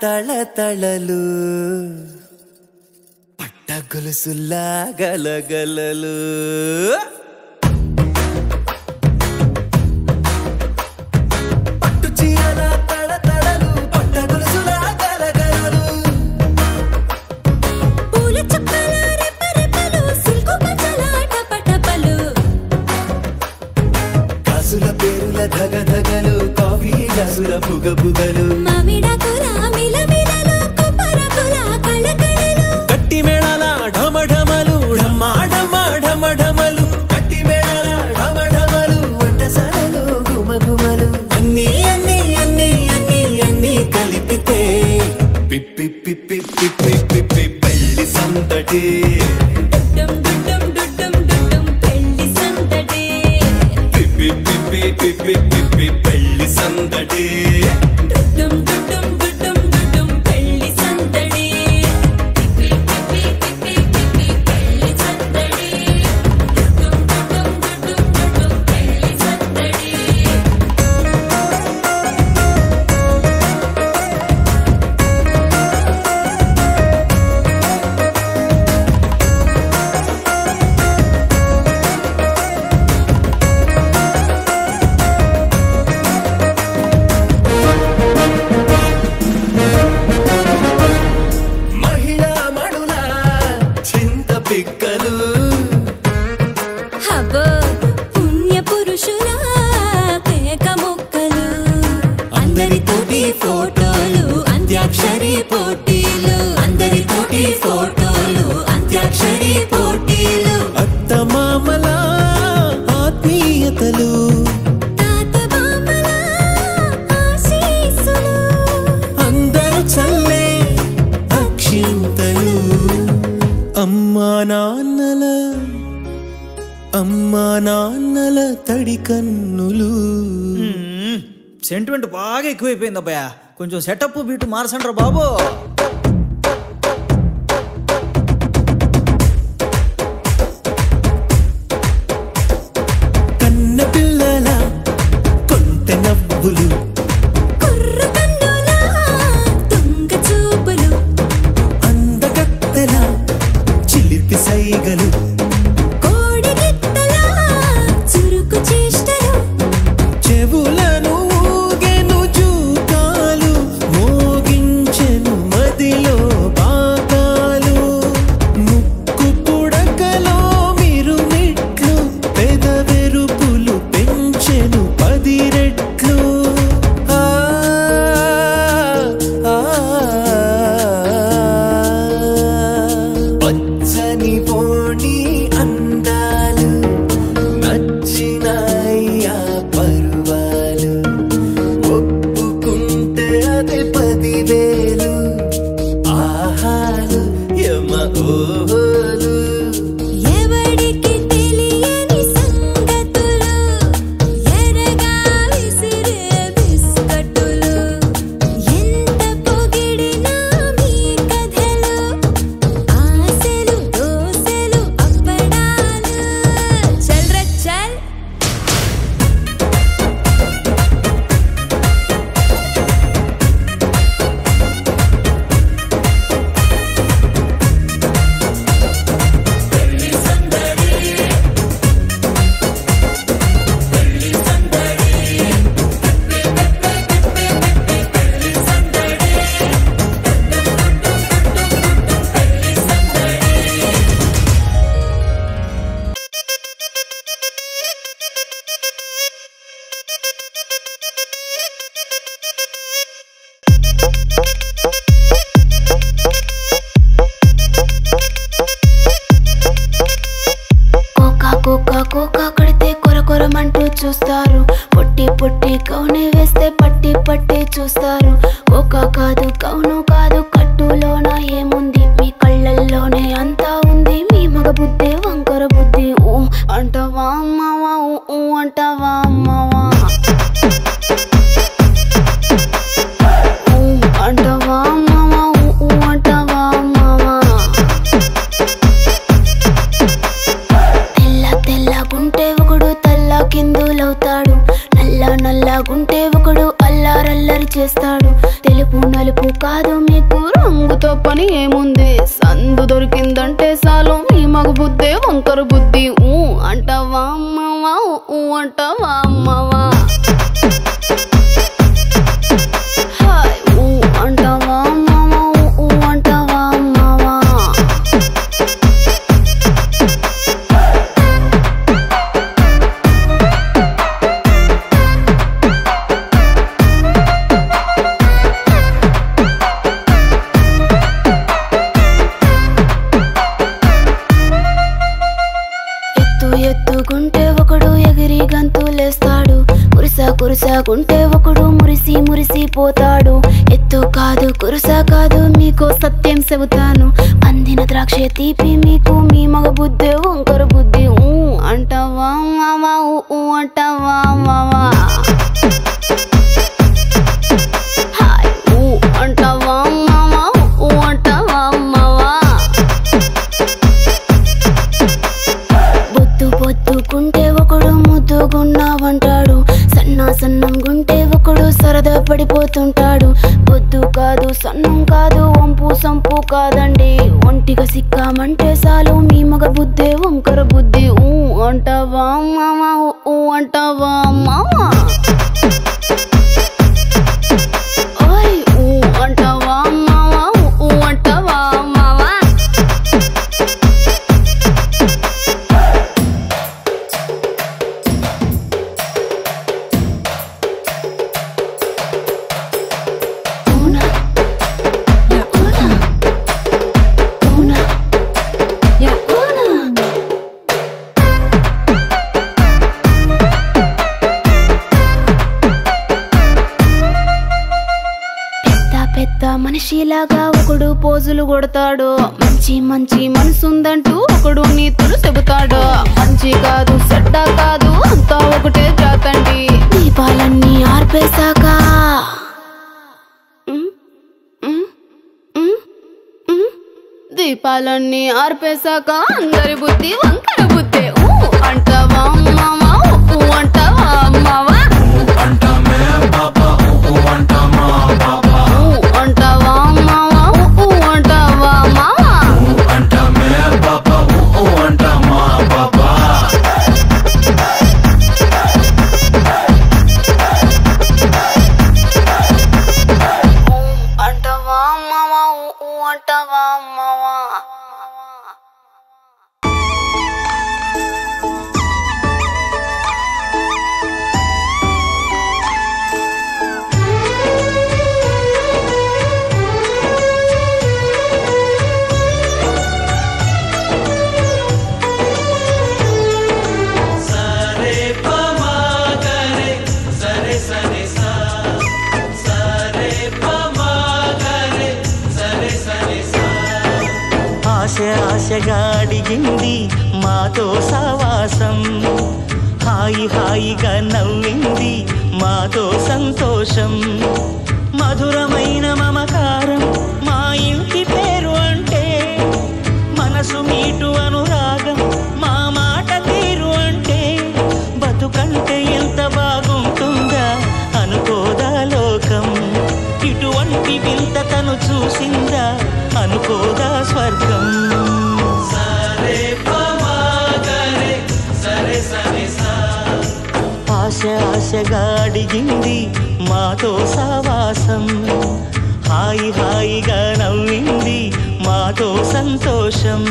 తళతళలు పట్టగొలుసులా గలగలలు పట్టు చీరల తళతళలు పట్టగొలుసులా గలగలలు పూల చుక్కల రెపరెపలు సిల్కు పచ్చల టపటపలు కాసుల పేరుల ధగధగలు కాఫీ గ్లాసుల పుగపుగలు మామిడాకుల మిలమిలలు కొబ్బరకుల కళకళలు గట్టి మేళాల ఢమఢమలు ఢమ్మా ఢమ్మా ఢమఢమలు గట్టి మేళాల ఢమఢమలు వంటసాలలో గుమగుమలు అన్నీ అన్నీ అన్నీ అన్నీ అన్నీ కలిపితే పిప్పి పిప్పి పిప్పి పిప్పి పెళ్లి సందడి డుడ్డం డుడ్డం డుడ్డం డుడ్డం పెళ్లి సందడి పిప్పి పిప్పి పిప్పి పిప్పి పెళ్లి సందడి డుడ్డం డుడ్డం డుడ్డం డుడ్డం పెళ్లి సందడి పిప్పి పిప్పి పిప్పి పిప్పి పెళ్లి సందడి డుడ్డం డుడ్డం డుడ్డం డుడ్డం పెళ్లి సందడి మహిళా మడుల చింత పిక్కలు హబో పుణ్య పురుషుల కేక మొక్కలు అందరితోటి ఫోటోలు అంత్యాక్షరి పోటీలు అందరితోటి ఫోటోలు అంత్యాక్షరి పోటీలు అత్తమామల ఆత్మీయతలు తాత బామ్మల ఆశీస్సులు అందరూ చల్లే అక్షింతలు అమ్మా నాన్నల తడి కన్నులు సెంటిమెంట్ బాగా ఎక్కువైపోయింది అబ్బాయా కొంచెం సెటప్ బీట్ మార్చండ్రా బాబు కన్న పిల్లల కొంత నవ్వులు కుర్ర కన్నుల దొంగ చూపులు అందగత్తెల చిలిపి సైగలు కోడి గిత్తల చురుకు చేష్టలు చెవులను ఊగెను జూకాలు మోగించెను మదిలో బాగాలు ముక్కు పుడకలో మిరుమిట్లు పెదవెరుపులు పెంచెను 10 రెట్లు ఆ ఆ పచ్చని పోణి అందాలు నచ్చినాయ్యా పరువాలు ఒప్పుకుంటే అది 10,000 ఆహాలు యమ ఓహోలు ఎవడికి తెలియని సంగతులు ఎరగా విసిరే బిస్కట్టులు ఎంత పొగిడినా మీ కథలు ఆశలు దోసెలు అప్పడాలు చల్ రే చల్ కోకా కోకా కోకా కడితే కొర కొరమంటూ చూస్తారు పొట్టి పొట్టి కౌని వేస్తే పట్టి పట్టి చూస్తారు కోకా కాదు కౌను కాదు కట్టులోన ఏముంది మీ కళ్ళల్లోనే అంతా ఉంది మీ మగ బుద్ధి వంకర బుద్ధి ఊ అంటవా అమ్మవా ఊ అంటవా అమ్మవా ఊ అంటవా అమ్మవా ఊ అంటవా అమ్మవా తెల్ల తెల్లగుంటే ఒకడు తల్ల కిందులవుతాడు నల్ల నల్లగుంటే ఒకడు అల్లారల్లరి చేస్తాడు తెలుపు నలుపు నాకు కాదు మీకు రంగుతో పని ఏముంది సందు దొరికిందంటే చాలు మీ మగ బుద్ధే వంకర బుద్ధి ఊ అంటావా అమ్మవా ఊ అంటావా అమ్మవా హాయ్ ఊ అంటావా అమ్మవా ఊ అంటావా అమ్మవా ఎత్తుకుంటే ఒకడు ఎగిరి గంతులేస్తాడు కురుసాకుంటే ఒకడు మురిసి మురిసిపోతాడు ఎత్తు కాదు కురుసా కాదు మీకు సత్యం చెబుతాను అందిన ద్రాక్ష తీపి మీకు మీ మగ బుద్ధి వంకర బుద్ధి ఊ అంటావా మావా ఊ అంటావా మావా హాయ్ ఊ అంటావా మావా ఊ అంటావా మావా పొద్దుకుంటే ఒకడు ముద్దుగున్నావంటాడు సన్నం గుంటే ఒకడు సరదా పడిపోతుంటాడు పొద్దు కాదు సన్నం కాదు వంపు సంపు కాదండి ఒంటిగా సిక్కామంటే చాలు మీ మగ బుద్ధే వంకర బుద్ధి ఊ అంటావా మావా ఊ అంటావా మావా ఓయ్ ఊ అంటావా మావా ఊ అంటావా మావా మనిషిలాగా ఒకడు పోజులు కొడతాడు మంచి మనసుందంటూ ఒకడు నీతులు చెబుతాడు మంచి కాదు చెడ్డ కాదు అంతా ఒకటే జాతండి దీపాలన్నీ ఆర్పేశాక దీపాలన్నీ ఆర్పేశాక అందరి బుద్ధి వంకర బుద్ధి ఊ అంటావా మావా ఊ అంటావా మావా అంటావా మావా ఊ అంటావా మావా అంటావా మావా ఊ అంటావా మావా ఆశగా అడిగింది మాతో సావాసం హాయిగా నవ్వింది మాతో సంతోషం మధురమైన మమకారం మా ఇంటి పేరు అంటే మనసు మీటు అనురాగం మా మాట తీరు అంటే బతుకంటే ఎంత బాగుంటుందా అనుకోదా లోకం ఇటువంటి వింత తను చూసిందా అనుకోదా స్వర్గం ఆశగా అడిగింది మాతో సావాసం హాయిగా నవ్వింది మాతో సంతోషం